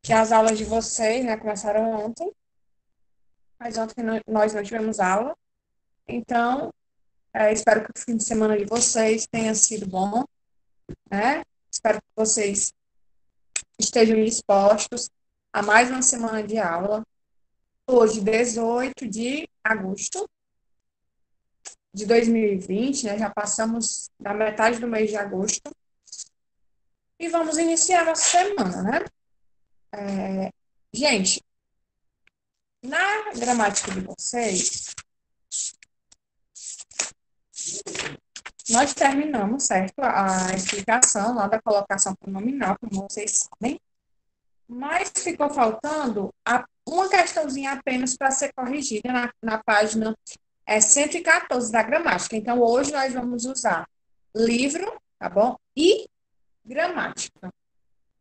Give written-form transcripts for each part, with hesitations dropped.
que as aulas de vocês, né, começaram ontem, mas ontem nós não tivemos aula. Então, espero que o fim de semana de vocês tenha sido bom, né? Espero que vocês estejam dispostos a mais uma semana de aula. Hoje, 18 de agosto de 2020, né? Já passamos da metade do mês de agosto. E vamos iniciar nossa semana, né? Gente, na gramática de vocês, nós terminamos, certo? A explicação lá da colocação pronominal, como vocês sabem, mas ficou faltando uma questãozinha apenas para ser corrigida na página 114 da gramática. Então, hoje nós vamos usar livro, tá bom? E gramática,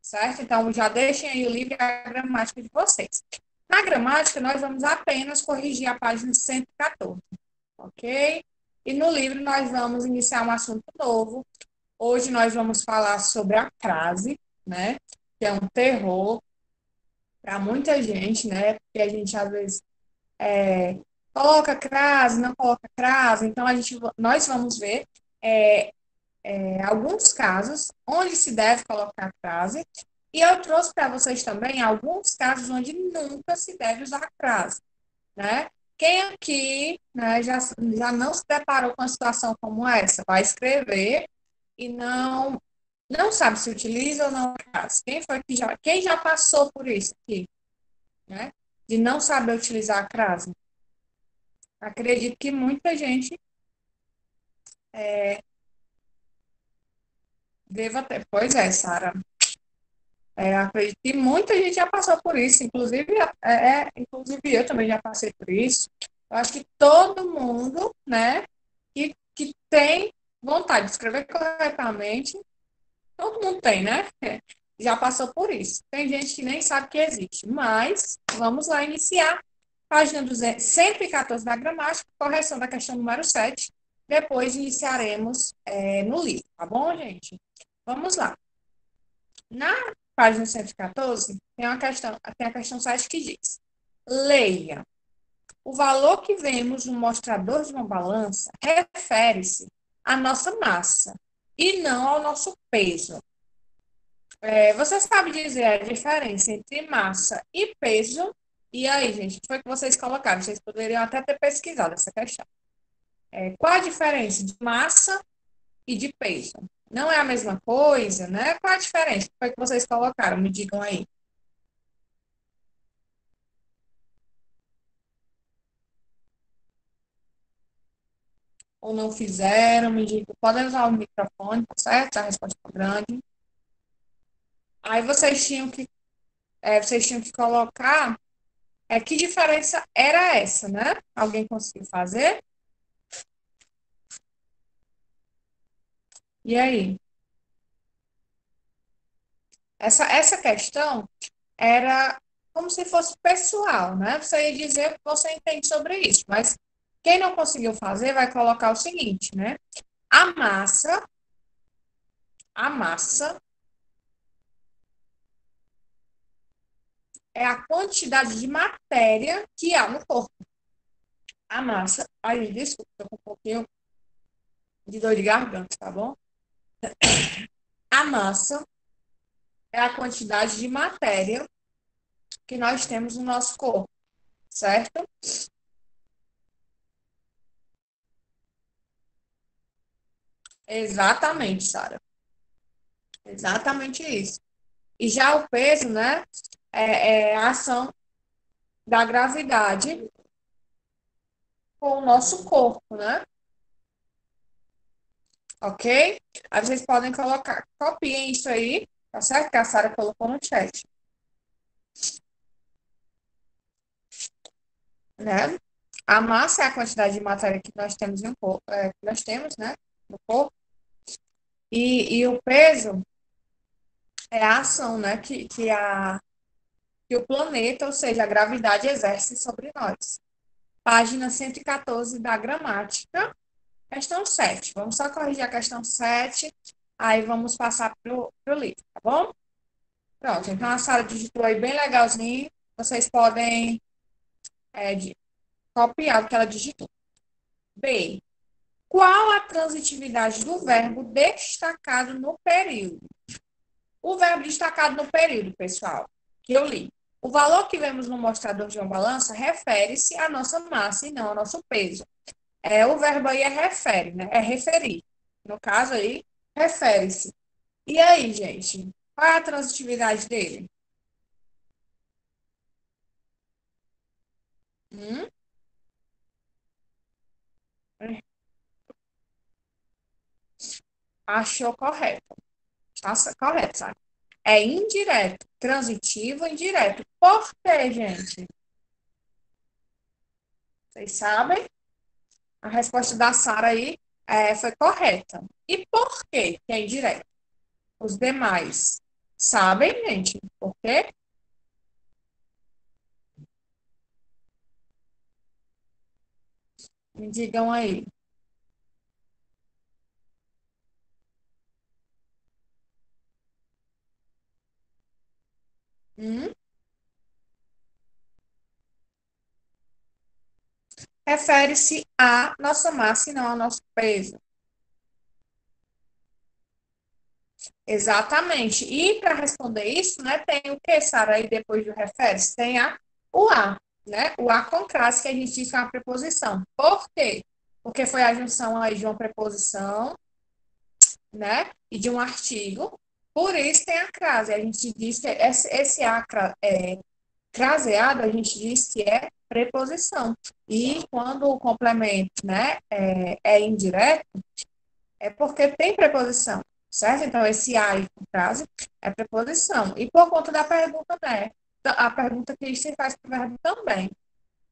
certo? Então, já deixem aí o livro e a gramática de vocês. Na gramática, nós vamos apenas corrigir a página 114, ok? E no livro nós vamos iniciar um assunto novo. Hoje nós vamos falar sobre a crase, né? Que é um terror para muita gente, né? Porque a gente às vezes coloca crase, não coloca crase. Então nós vamos ver é, alguns casos onde se deve colocar crase. E eu trouxe para vocês também alguns casos onde nunca se deve usar crase, né? Quem aqui, né, já não se deparou com uma situação como essa? Vai escrever e não sabe se utiliza ou não faz. Quem já passou por isso aqui, né? De não saber utilizar a crase? Acredito que muita gente deva ter. Pois é, Sara. Acredito que muita gente já passou por isso, inclusive eu também já passei por isso. Eu acho que todo mundo, né, que tem vontade de escrever corretamente, todo mundo tem, né? Já passou por isso. Tem gente que nem sabe que existe, mas vamos lá iniciar. Página 114 da gramática, correção da questão número 7. Depois iniciaremos no livro, tá bom, gente? Vamos lá. Na página 114, tem a questão 7 que diz: leia. O valor que vemos no mostrador de uma balança refere-se à nossa massa e não ao nosso peso. Você sabe dizer a diferença entre massa e peso? E aí, gente, o que foi que vocês colocaram? Vocês poderiam até ter pesquisado essa questão. Qual a diferença de massa e de peso? Não é a mesma coisa, né? Qual a diferença? O que foi que vocês colocaram? Me digam aí. Ou não fizeram? Me digam. Podem usar o microfone, tá certo? A resposta é grande. Aí vocês tinham que colocar que diferença era essa, né? Alguém conseguiu fazer? E aí? Essa questão era como se fosse pessoal, né? Você ia dizer o que você entende sobre isso, mas quem não conseguiu fazer vai colocar o seguinte, né? A massa, a massa é a quantidade de matéria que há no corpo. A massa, aí, desculpa, tô com um pouquinho de dor de garganta, tá bom? A massa é a quantidade de matéria que nós temos no nosso corpo, certo? Exatamente, Sara. Exatamente isso. E já o peso, né, é a ação da gravidade com o nosso corpo, né? Ok? Aí vocês podem colocar, copiem isso aí, tá certo? Que a Sara colocou no chat, né? A massa é a quantidade de matéria que nós temos no corpo, que nós temos, né, no corpo. E o peso é a ação, né, que o planeta, ou seja, a gravidade exerce sobre nós. Página 114 da gramática, questão 7. Vamos só corrigir a questão 7, aí vamos passar para o livro, tá bom? Pronto, então a Sara digitou aí bem legalzinho. Vocês podem copiar o que ela digitou. B. Qual a transitividade do verbo destacado no período? O verbo destacado no período, pessoal, que eu li. O valor que vemos no mostrador de uma balança refere-se à nossa massa e não ao nosso peso. O verbo aí é refere, né? É referir. No caso aí, refere-se. E aí, gente? Qual é a transitividade dele? Hum? Achou correto. Está correto, sabe? É indireto, transitivo, indireto. Por quê, gente? Vocês sabem? A resposta da Sara aí foi correta. E por quê que é indireto? Os demais sabem, gente? Por quê? Me digam aí. Hum? Refere-se à nossa massa e não ao nosso peso. Exatamente. E para responder isso, né, tem o que, Sara, aí depois do refere-se? Tem o a, né? O a com crase, que a gente diz que é uma preposição. Por quê? Porque foi a junção aí de uma preposição, né, e de um artigo. Por isso tem a crase. A gente diz que esse a craseado, a gente diz que é preposição. E quando o complemento, né, é indireto, é porque tem preposição, certo? Então, esse a com crase é preposição. E por conta da pergunta, né? A pergunta que se faz para o verbo também,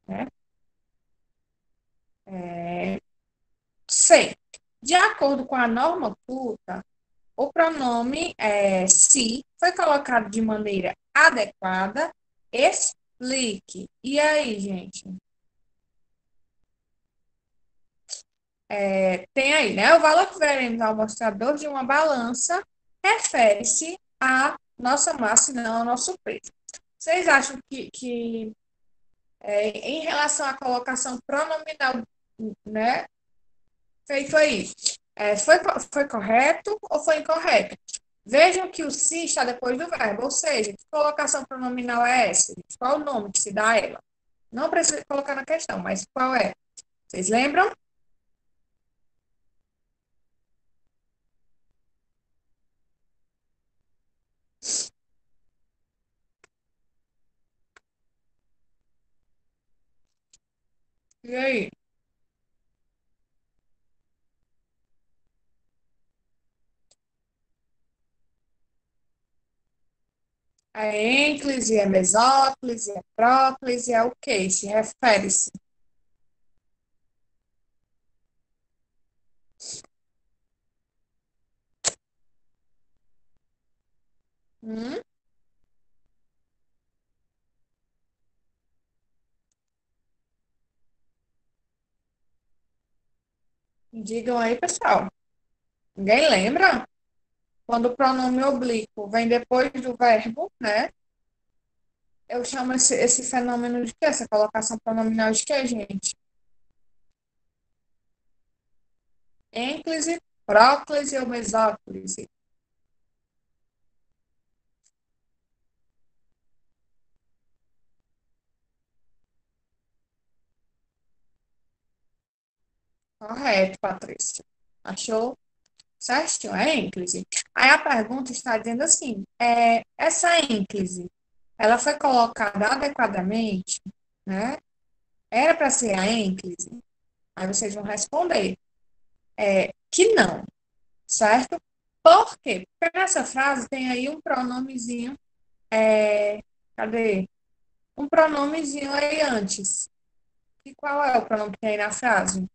né? C. De acordo com a norma culta, o pronome se foi colocado de maneira adequada. Explique. E aí, gente? Tem aí, né? O valor que veremos ao mostrador de uma balança refere-se à nossa massa e não ao nosso peso. Vocês acham que em relação à colocação pronominal, né, feito aí, foi correto ou foi incorreto? Vejam que o se está depois do verbo, ou seja, que colocação pronominal é essa? Qual o nome que se dá a ela? Não precisa colocar na questão, mas qual é? Vocês lembram? E aí? É ênclise, é mesóclise, é próclise, é o quê? Se refere-se. Hum? Digam aí, pessoal. Ninguém lembra? Quando o pronome oblíquo vem depois do verbo, né? Eu chamo esse fenômeno de quê? Essa colocação pronominal de quê, gente? Ênclise, próclise ou mesóclise? Correto, Patrícia. Achou certinho? É ênclise. Aí a pergunta está dizendo assim: essa ênclise, ela foi colocada adequadamente, né? Era para ser a ênclise? Aí vocês vão responder que não, certo? Por quê? Porque nessa frase tem aí um pronomezinho, cadê? Um pronomezinho aí antes. E qual é o pronome que tem aí na frase?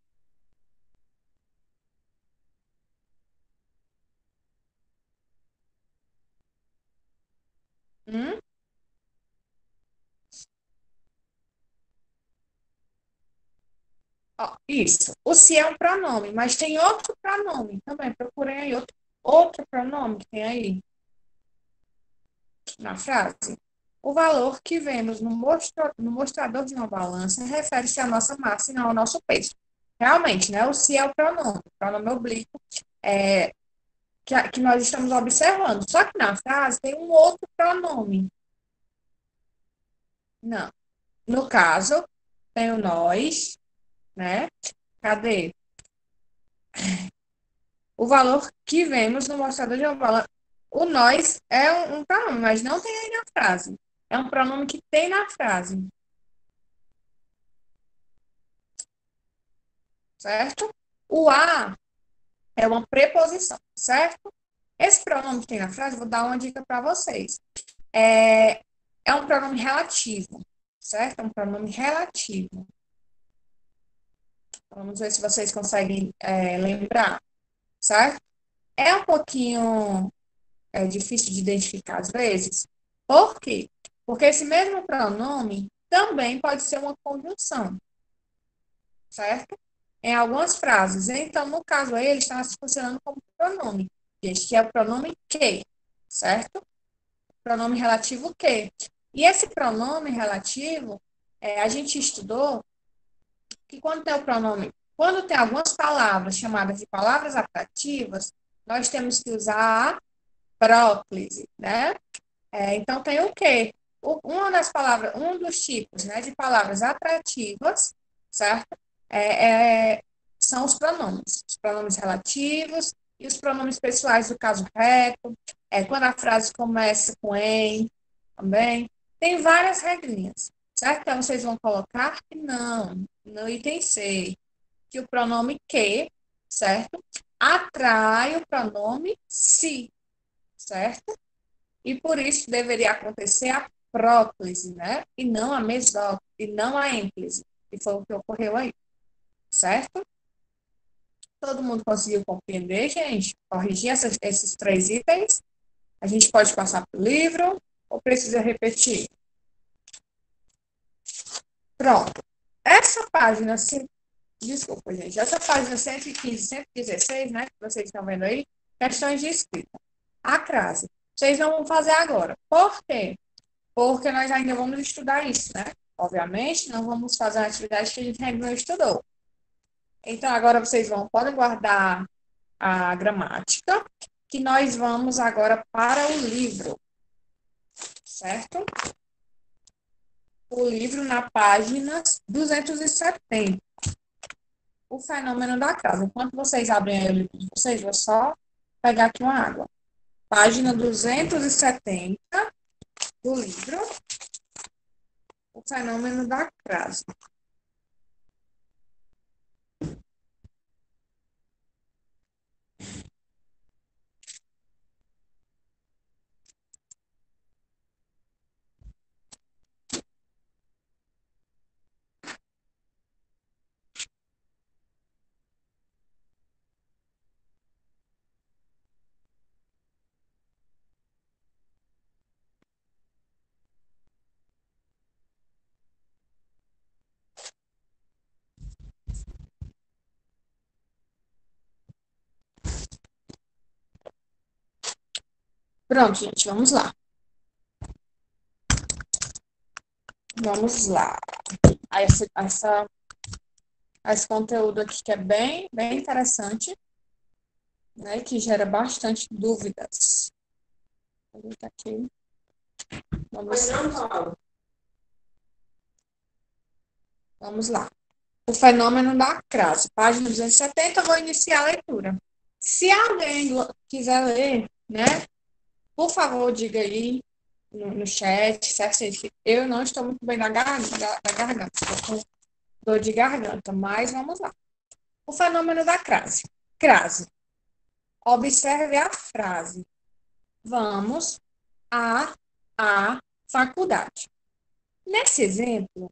Hum? Ó, isso. O se é um pronome, mas tem outro pronome também. Procurem aí outro pronome que tem aí. na frase? O valor que vemos no mostrador de uma balança refere-se à nossa massa e não ao nosso peso. Realmente, né? O se é o pronome oblíquo, é, que nós estamos observando. Só que na frase tem um outro pronome. Não. No caso, tem o nós, né? Cadê? O valor que vemos no mostrador de uma balança. O nós é um pronome, mas não tem aí na frase. É um pronome que tem na frase. Certo? O a é uma preposição, certo? Esse pronome que tem na frase, vou dar uma dica para vocês. É um pronome relativo, certo? É um pronome relativo. Vamos ver se vocês conseguem lembrar, certo? É um pouquinho difícil de identificar às vezes. Por quê? Porque esse mesmo pronome também pode ser uma conjunção, certo? Em algumas frases. Então, no caso aí, ele está se funcionando como pronome, gente, que é o pronome que, certo? Pronome relativo que. E esse pronome relativo, a gente estudou que quando tem algumas palavras chamadas de palavras atrativas, nós temos que usar a próclise, né? Então, tem o quê? Uma das palavras, um dos tipos, né, de palavras atrativas, certo? É, é, são os pronomes relativos e os pronomes pessoais do caso reto, quando a frase começa com em, também. Tem várias regrinhas, certo? Então, vocês vão colocar que não, no item C, que o pronome que, certo? Atrai o pronome se, certo? E por isso deveria acontecer a próclise, né? E não a mesóclise, e não a ênclise, que foi o que ocorreu aí, certo? Todo mundo conseguiu compreender, gente? Corrigir esses três itens? A gente pode passar para o livro ou precisa repetir? Pronto. Essa página, desculpa, gente, essa página 115, 116, né, que vocês estão vendo aí, questões de escrita. A crase. Vocês não vão fazer agora. Por quê? Porque nós ainda vamos estudar isso, né? Obviamente, não vamos fazer uma atividade que a gente ainda não estudou. Então, agora vocês podem guardar a gramática, que nós vamos agora para o livro, certo? O livro na página 270. O fenômeno da casa. Enquanto vocês abrem aí o livro de vocês, vou só pegar aqui uma água. Página 270 do livro, o fenômeno da crase. Pronto, gente, vamos lá. Vamos lá. Esse conteúdo aqui que é bem, bem interessante, né? Que gera bastante dúvidas. Aqui. Vamos lá. O fenômeno da crase. Página 270, vou iniciar a leitura. Se alguém quiser ler, né? Por favor, diga aí no chat, certo? Eu não estou muito bem da garganta. Estou com dor de garganta, mas vamos lá. O fenômeno da crase. Crase. Observe a frase. Vamos à faculdade. Nesse exemplo,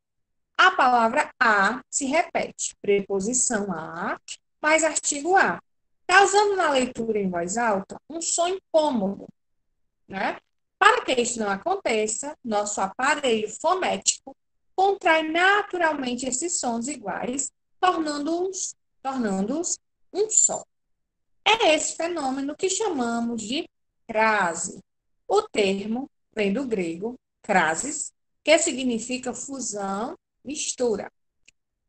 a palavra a se repete. Preposição a mais artigo a, causando na leitura em voz alta um som incômodo, né? Para que isso não aconteça, nosso aparelho fonético contrai naturalmente esses sons iguais, tornando-os um só. É esse fenômeno que chamamos de crase. O termo vem do grego crasis, que significa fusão, mistura.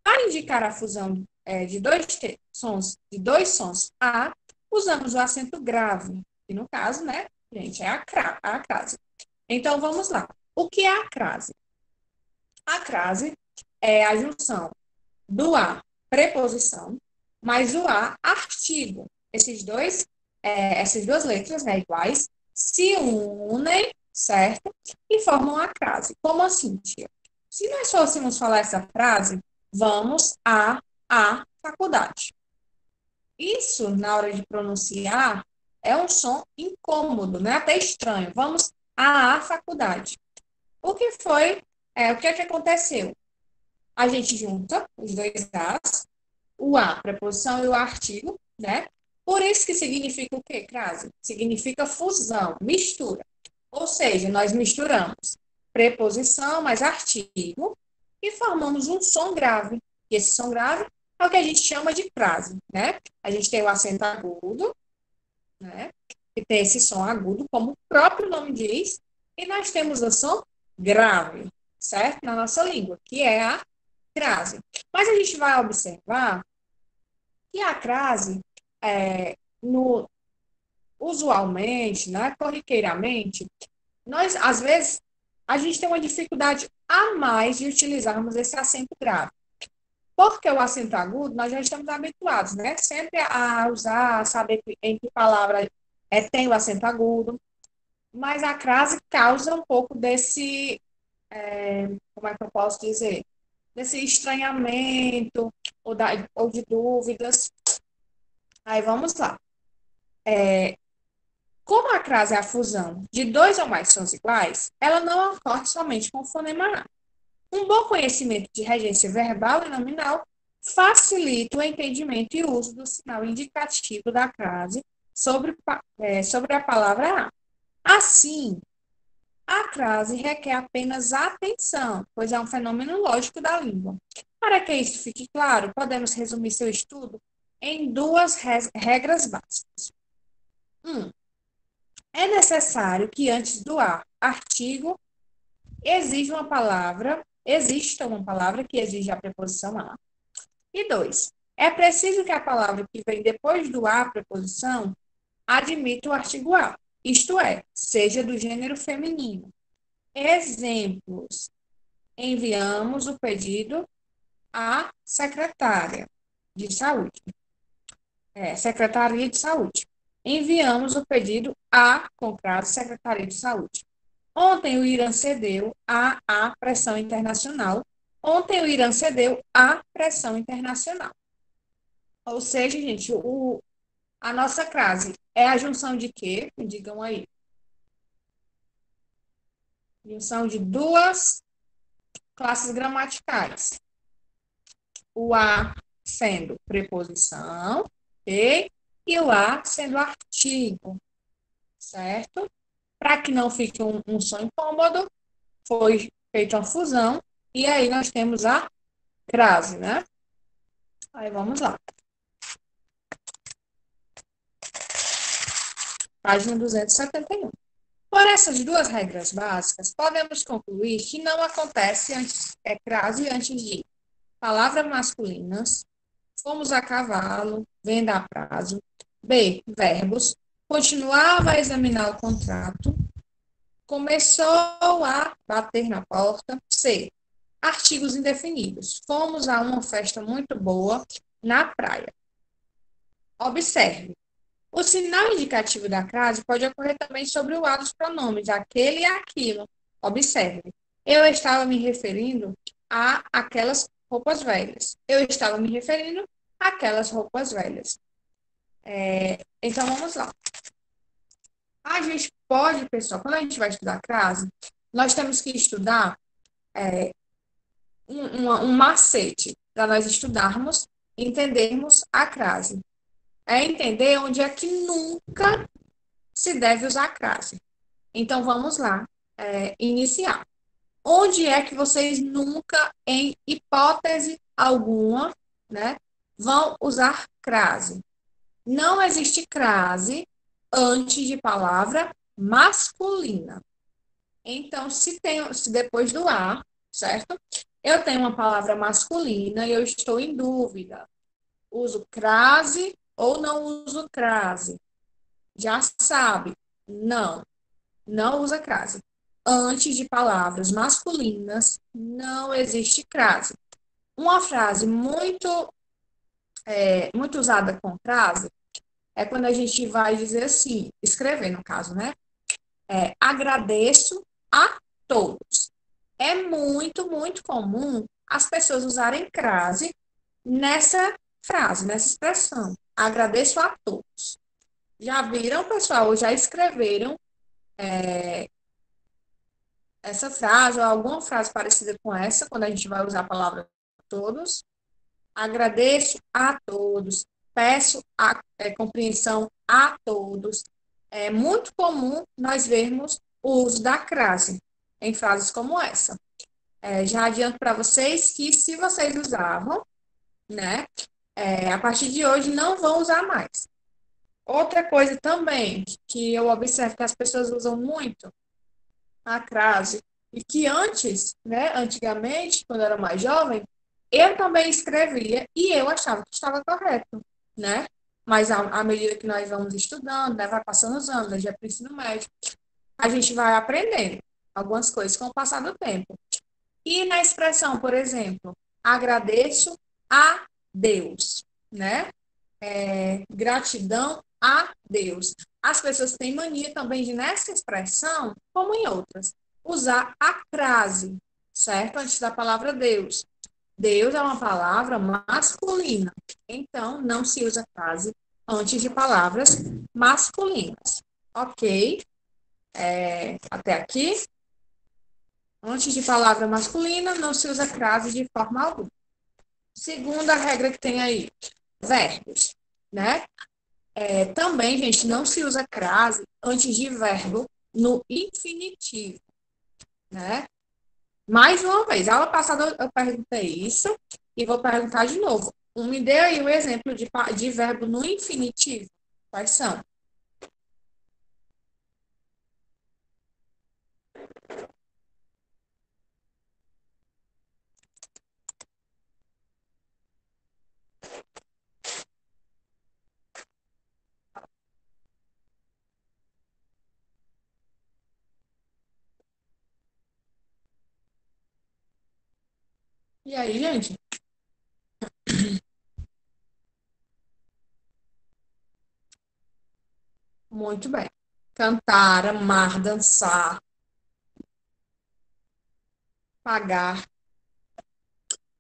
Para indicar a fusão de dois sons A, usamos o acento grave, que no caso, né, gente, é a crase. Então, vamos lá. O que é a crase? A crase é a junção do A, preposição, mais o A, artigo. Essas duas letras, né, iguais, se unem, certo? E formam a crase. Como assim, tia? Se nós fôssemos falar essa frase, vamos à faculdade. Isso, na hora de pronunciar, é um som incômodo, né? Até estranho. Vamos à faculdade. O que foi, o que é que aconteceu? A gente junta os dois As, o A, preposição, e o artigo, né? Por isso que significa o quê, crase? Significa fusão, mistura. Ou seja, nós misturamos preposição mais artigo e formamos um som grave. E esse som grave é o que a gente chama de crase, né? A gente tem o acento agudo, né? Que tem esse som agudo, como o próprio nome diz, e nós temos o som grave, certo? Na nossa língua, que é a crase. Mas a gente vai observar que a crase, no, usualmente, né, corriqueiramente, nós, às vezes, a gente tem uma dificuldade a mais de utilizarmos esse acento grave. Porque o acento agudo, nós já estamos habituados, né? Sempre a usar, a saber em que palavra tem o acento agudo. Mas a crase causa um pouco desse, como é que eu posso dizer? Desse estranhamento ou de dúvidas. Aí vamos lá. Como a crase é a fusão de dois ou mais sons iguais, ela não ocorre somente com o fonema A. Um bom conhecimento de regência verbal e nominal facilita o entendimento e uso do sinal indicativo da crase sobre a palavra A. Assim, a crase requer apenas atenção, pois é um fenômeno lógico da língua. Para que isso fique claro, podemos resumir seu estudo em duas regras básicas. 1. É necessário que antes do artigo exista uma palavra que exige a preposição a. E 2. É preciso que a palavra que vem depois do a preposição admita o artigo a, isto é, seja do gênero feminino. Exemplos. Enviamos o pedido à secretária de saúde. Secretaria de Saúde. Enviamos o pedido à Concrase Secretaria de Saúde. Ontem o Irã cedeu à pressão internacional. Ontem o Irã cedeu à pressão internacional. Ou seja, gente, a nossa crase é a junção de quê? Me digam aí. Junção de duas classes gramaticais. O a sendo preposição, ok? E o a sendo artigo, certo? Para que não fique um som incômodo, foi feita uma fusão, e aí nós temos a crase, né? Aí vamos lá. Página 271. Por essas duas regras básicas, podemos concluir que não acontece crase antes de palavras masculinas, fomos a cavalo, venda a prazo. B. Verbos. Continuava a examinar o contrato. Começou a bater na porta. C. Artigos indefinidos. Fomos a uma festa muito boa na praia. Observe. O sinal indicativo da crase pode ocorrer também sobre o A dos pronomes, aquele e aquilo. Observe. Eu estava me referindo a aquelas roupas velhas. Eu estava me referindo àquelas roupas velhas. Então, vamos lá. A gente pode, pessoal, quando a gente vai estudar crase, nós temos que estudar um macete para nós estudarmos e entendermos a crase. É entender onde é que nunca se deve usar a crase. Então, vamos lá, iniciar. Onde é que vocês nunca, em hipótese alguma, né, vão usar crase? Não existe crase antes de palavra masculina. Então, se depois do a, certo? Eu tenho uma palavra masculina e eu estou em dúvida. Uso crase ou não uso crase? Já sabe. Não, não usa crase. Antes de palavras masculinas, não existe crase. Uma frase muito usada com crase é quando a gente vai dizer assim, escrever no caso, né? Agradeço a todos. É muito, muito comum as pessoas usarem crase nessa frase, nessa expressão. Agradeço a todos. Já viram, pessoal? Ou já escreveram essa frase ou alguma frase parecida com essa, quando a gente vai usar a palavra todos? Agradeço a todos. Peço a compreensão a todos. É muito comum nós vermos o uso da crase em frases como essa. Já adianto para vocês que se vocês usavam, né, a partir de hoje não vão usar mais. Outra coisa também que eu observo que as pessoas usam muito a crase e que antes, né, antigamente, quando eu era mais jovem, eu também escrevia e eu achava que estava correto, né? Mas à medida que nós vamos estudando, né, vai passando os anos, já para o ensino médio, a gente vai aprendendo algumas coisas com o passar do tempo. E na expressão, por exemplo, agradeço a Deus, né? Gratidão a Deus. As pessoas têm mania também de, nessa expressão, como em outras, usar a crase, certo? Antes da palavra Deus. Deus é uma palavra masculina, então não se usa crase antes de palavras masculinas. Ok? Até aqui. Antes de palavra masculina, não se usa crase de forma alguma. Segunda regra que tem aí, verbos, né? Também, gente, não se usa crase antes de verbo no infinitivo, né? Mais uma vez, aula passada eu perguntei isso e vou perguntar de novo. Me dê aí o exemplo de verbo no infinitivo. Quais são? E aí, gente? Muito bem. Cantar, amar, dançar, pagar.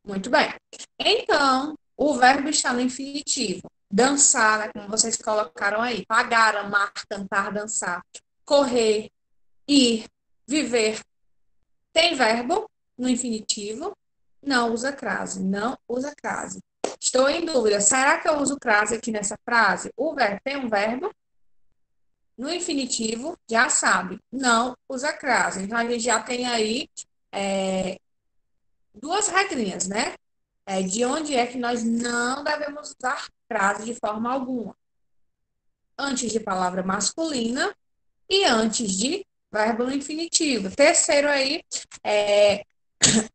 Muito bem. Então, o verbo está no infinitivo. Dançar, né, como vocês colocaram aí. Pagar, amar, cantar, dançar. Correr, ir, viver. Tem verbo no infinitivo? Não usa crase. Não usa crase. Estou em dúvida. Será que eu uso crase aqui nessa frase? O verbo tem um verbo no infinitivo? Já sabe. Não usa crase. Então, a gente já tem aí é, duas regrinhas, né? De onde é que nós não devemos usar crase de forma alguma. Antes de palavra masculina e antes de verbo no infinitivo. Terceiro aí,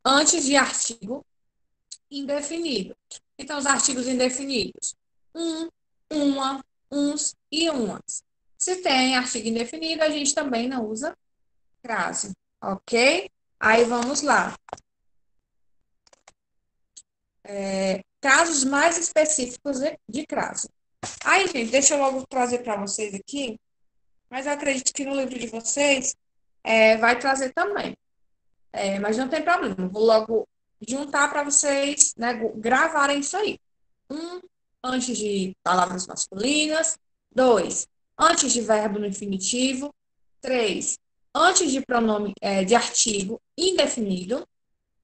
antes de artigo indefinido. Então, os artigos indefinidos. Uma, uns e umas. Se tem artigo indefinido, a gente também não usa crase, ok? Aí vamos lá. Casos mais específicos de crase. Aí, gente, deixa eu logo trazer para vocês aqui, mas eu acredito que no livro de vocês vai trazer também. Mas não tem problema, vou logo juntar para vocês, né, gravarem isso aí. Um, antes de palavras masculinas. Dois, antes de verbo no infinitivo. Três, antes de pronome de artigo indefinido.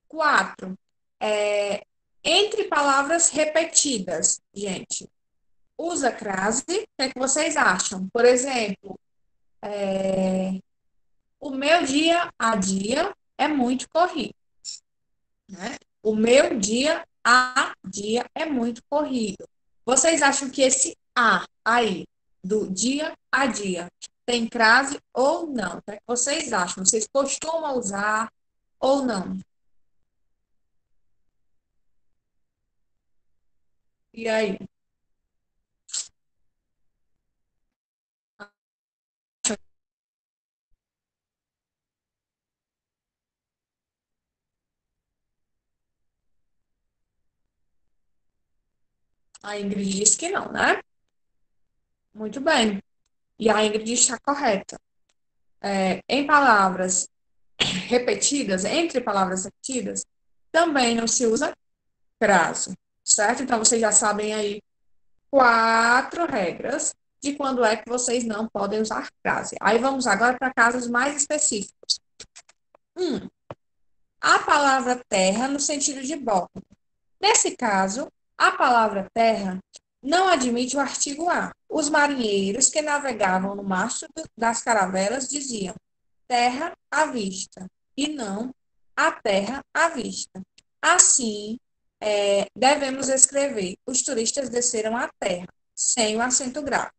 Quatro, é, entre palavras repetidas, gente. Usa crase, o que é que vocês acham? Por exemplo, o meu dia a dia é muito corrido, né? O meu dia a dia é muito corrido. Vocês acham que esse a aí, do dia a dia, tem crase ou não? O que é que vocês acham? Vocês costumam usar ou não? E aí? A Ingrid disse que não, né? Muito bem. E a Ingrid está correta. Em palavras repetidas, entre palavras repetidas, também não se usa crase, certo? Então, vocês já sabem aí 4 regras de quando é que vocês não podem usar crase. Aí vamos agora para casos mais específicos. Um, a palavra terra no sentido de bótão. Nesse caso, a palavra terra não admite o artigo a. Os marinheiros que navegavam no mastro das caravelas diziam terra à vista e não a terra à vista. Assim, devemos escrever os turistas desceram a terra, sem o acento grave.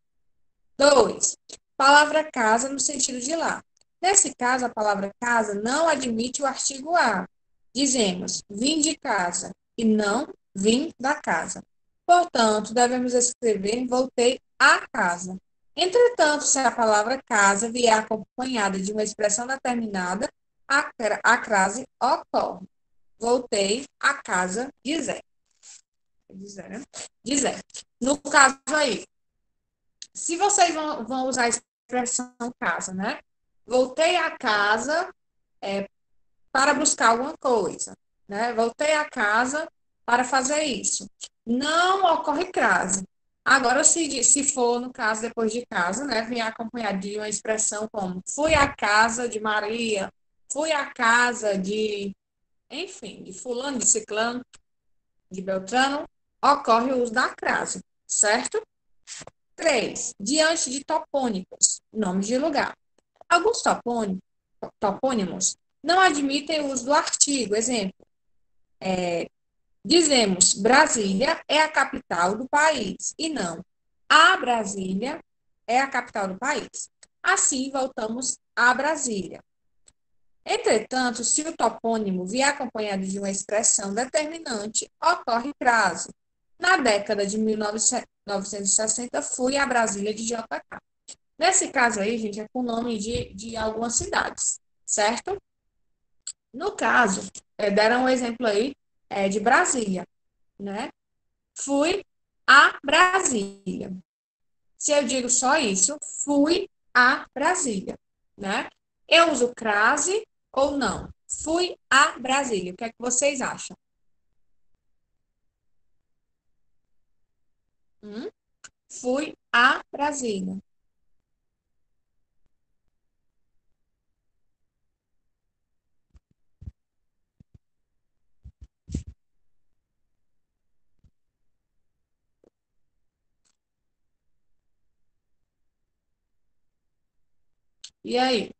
2. Palavra casa no sentido de lá. Nesse caso, a palavra casa não admite o artigo a. Dizemos vim de casa e não vim da casa. Portanto, devemos escrever voltei à casa. Entretanto, se a palavra casa vier acompanhada de uma expressão determinada, a crase ocorre. Voltei à casa de Zé. De Zé. No caso aí, se vocês vão usar a expressão casa, né? Voltei à casa para buscar alguma coisa, né? Voltei à casa para fazer isso. Não ocorre crase. Agora, se for, no caso, depois de casa, né? Vem acompanhado de uma expressão como fui à casa de Maria, fui à casa de, enfim, de fulano, de ciclano, de Beltrano, ocorre o uso da crase, certo? 3. Diante de topônicos, nomes de lugar. Alguns topônimos não admitem o uso do artigo. Exemplo, dizemos Brasília é a capital do país e não a Brasília é a capital do país. Assim, voltamos a Brasília. Entretanto, se o topônimo vier acompanhado de uma expressão determinante, ocorre crase. Na década de 1960, fui a Brasília de JK. Nesse caso aí, gente, é com o nome de algumas cidades, certo? No caso, deram um exemplo aí de Brasília, né? Fui a Brasília. Se eu digo só isso, fui a Brasília, né? Eu uso crase ou não? Fui a Brasília. O que é que vocês acham? Hum? Fui a Brasília. E aí?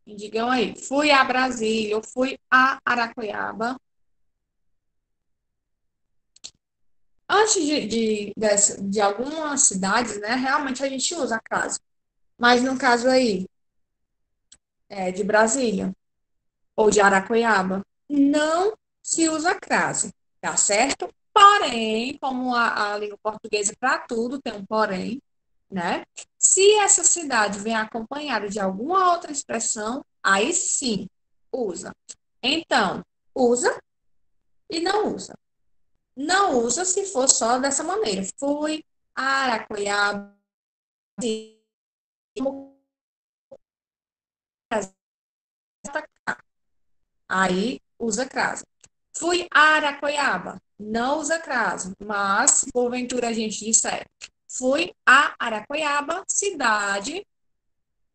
Me digam aí. Fui a Brasília, eu fui a Araqueaba. Antes de algumas cidades, né, realmente a gente usa a crase. Mas no caso aí, de Brasília ou de Araqueaba, não se usa crase, tá certo? Porém, como a língua portuguesa para tudo tem um porém, né? Se essa cidade vem acompanhada de alguma outra expressão, aí sim usa. Então, usa e não usa. Não usa se for só dessa maneira. Fui a Araqueaba, aí usa crase. Fui a Araqueaba, não usa crase, mas porventura a gente disser fui a Araqueaba, cidade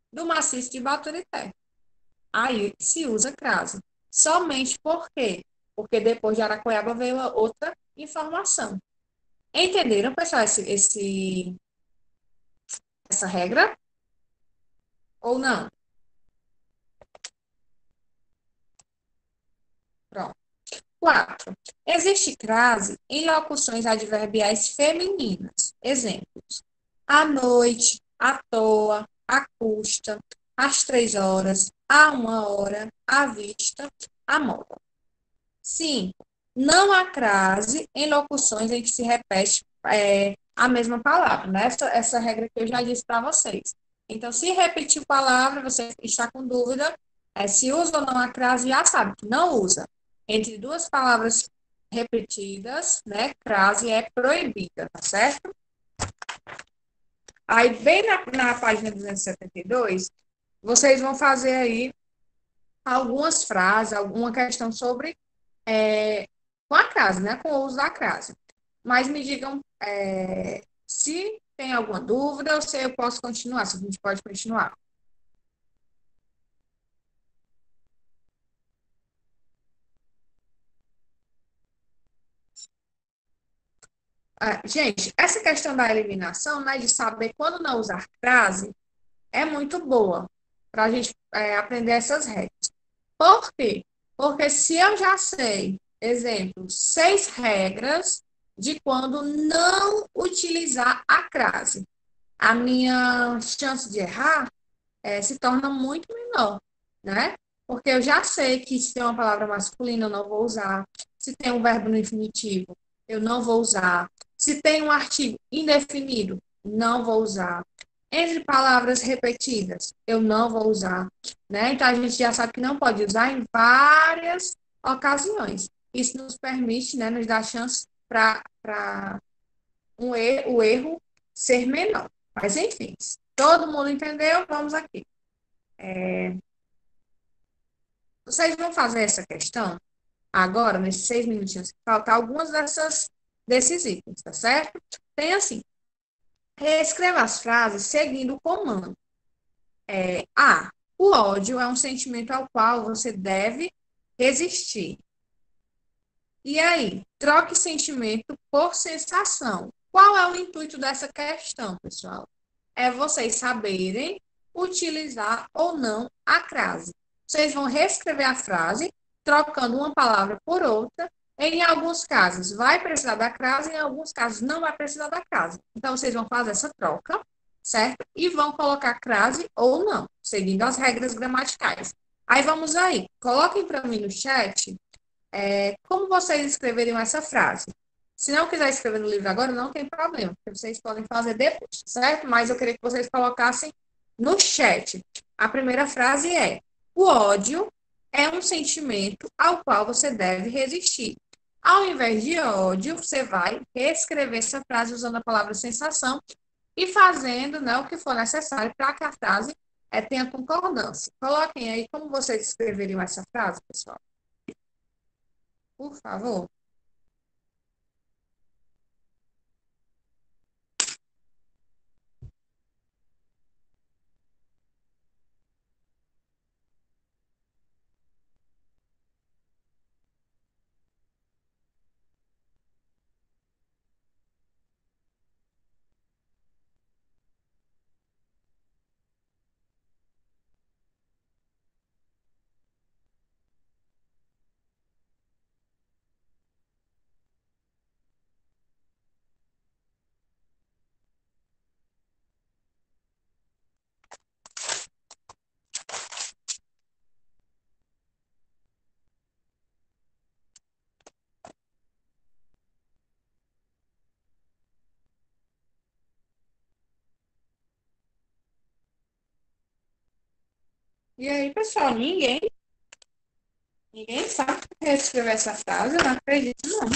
do maciço de Baturité. Aí se usa crase. Somente por quê? Porque depois de Araqueaba veio outra informação. Entenderam, pessoal, essa regra? Ou não? Pronto. 4. Existe crase em locuções adverbiais femininas. Exemplos: à noite, à toa, à custa, às 3 horas, à 1 hora, à vista, à moda. 5. Não há crase em locuções em que se repete a mesma palavra, né? Essa regra que eu já disse para vocês. Então, se repetir palavra, você está com dúvida, se usa ou não a crase, já sabe que não usa. Entre duas palavras repetidas, né? Crase é proibida, tá certo? Aí, bem na página 272, vocês vão fazer aí algumas frases, alguma questão sobre com a crase, né? Com o uso da crase. Mas me digam se tem alguma dúvida ou se eu posso continuar, se a gente pode continuar. Gente, essa questão da eliminação, né, de saber quando não usar crase, é muito boa para a gente aprender essas regras. Por quê? Porque se eu já sei, exemplo, 6 regras de quando não utilizar a crase, a minha chance de errar se torna muito menor, né? Porque eu já sei que se tem uma palavra masculina, eu não vou usar. Se tem um verbo no infinitivo, eu não vou usar. Se tem um artigo indefinido, não vou usar. Entre palavras repetidas, eu não vou usar, né? Então a gente já sabe que não pode usar em várias ocasiões. Isso nos permite, né, nos dar chance para o erro ser menor. Mas enfim, todo mundo entendeu? Vamos aqui. Vocês vão fazer essa questão agora, nesses 6 minutinhos que faltam, algumas desses itens, tá certo? Tem assim, reescreva as frases seguindo o comando. A. O ódio é um sentimento ao qual você deve resistir. E aí, troque sentimento por sensação. Qual é o intuito dessa questão, pessoal? É vocês saberem utilizar ou não a crase. Vocês vão reescrever a frase, trocando uma palavra por outra. Em alguns casos, vai precisar da crase, em alguns casos, não vai precisar da crase. Então, vocês vão fazer essa troca, certo? E vão colocar crase ou não, seguindo as regras gramaticais. Aí, vamos aí. Coloquem para mim no chat como vocês escreveriam essa frase. Se não quiser escrever no livro agora, não tem problema, porque vocês podem fazer depois, certo? Mas eu queria que vocês colocassem no chat. A primeira frase é: o ódio é um sentimento ao qual você deve resistir. Ao invés de ódio, você vai reescrever essa frase usando a palavra sensação e fazendo, né, o que for necessário para que a frase tenha concordância. Coloquem aí como vocês escreveriam essa frase, pessoal. Por favor. E aí, pessoal, ninguém sabe escrever essa frase, eu não acredito, não.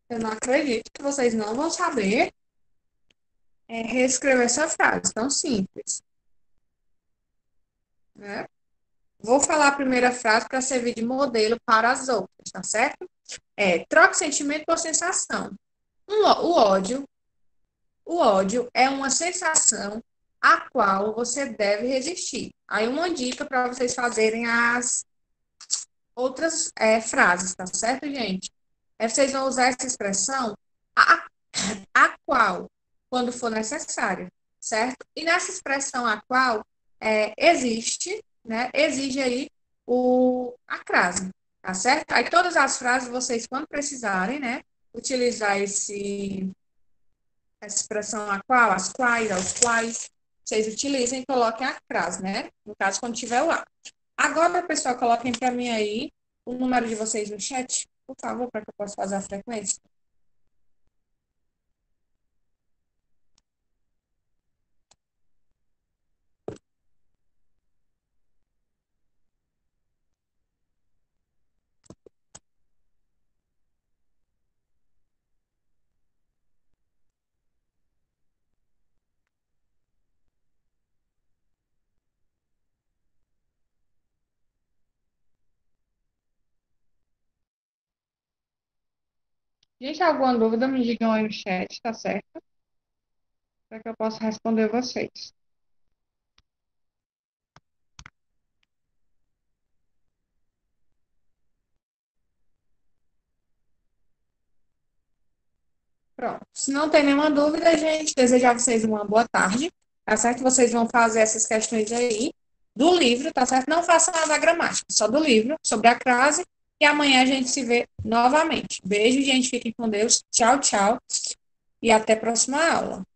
Eu não acredito que vocês não vão saber reescrever essa frase tão simples, né? Vou falar a primeira frase para servir de modelo para as outras, tá certo? Troque sentimento por sensação. O ódio, o ódio é uma sensação a qual você deve resistir. Aí uma dica para vocês fazerem as outras frases, tá certo, gente? Vocês vão usar essa expressão a qual, quando for necessário, certo? E nessa expressão a qual, existe, né? Exige aí a crase, tá certo? Aí todas as frases, vocês, quando precisarem, né? Utilizar essa expressão a qual, as quais, aos quais, vocês utilizem e coloquem a crase, né? No caso, quando tiver lá. Agora, pessoal, coloquem para mim aí o número de vocês no chat, por favor, para que eu possa fazer a frequência. Gente, alguma dúvida, me digam aí no chat, tá certo? Para que eu possa responder vocês. Pronto. Se não tem nenhuma dúvida, gente, desejar a vocês uma boa tarde, tá certo? Vocês vão fazer essas questões aí do livro, tá certo? Não façam nada da gramática, só do livro, sobre a crase, e amanhã a gente se vê novamente. Beijo, gente, fiquem com Deus. Tchau, tchau, e até a próxima aula.